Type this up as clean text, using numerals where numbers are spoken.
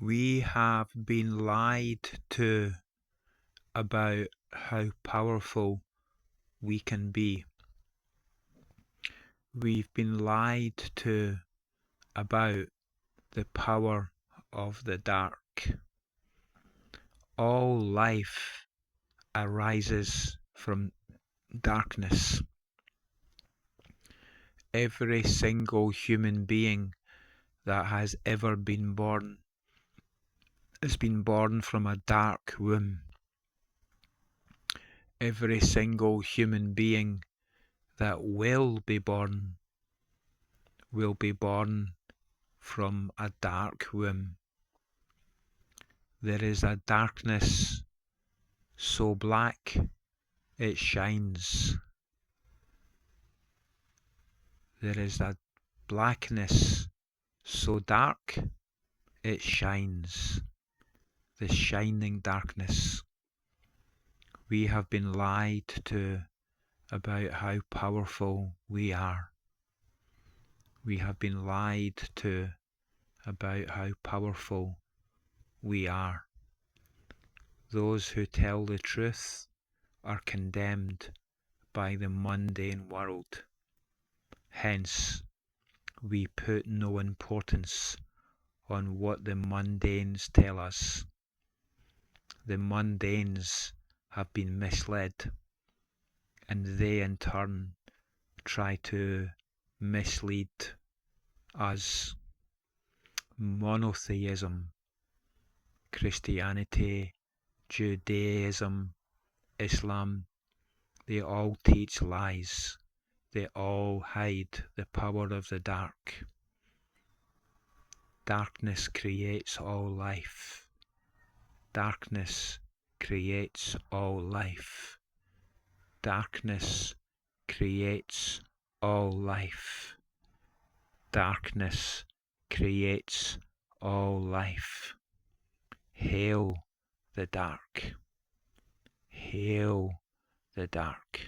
We have been lied to about how powerful we can be. We've been lied to about the power of the dark. All life arises from darkness. Every single human being that has ever been born has been born from a dark womb. Every single human being that will be born from a dark womb. There is a darkness so black it shines. There is a blackness so dark it shines. The shining darkness. We have been lied to about how powerful we are. We have been lied to about how powerful we are. Those who tell the truth are condemned by the mundane world. Hence, we put no importance on what the mundanes tell us. The mundanes have been misled, and they in turn try to mislead us. Monotheism, Christianity, Judaism, Islam, they all teach lies. They all hide the power of the dark. Darkness creates all life. Darkness creates all life. Darkness creates all life. Darkness creates all life. Hail the dark. Hail the dark.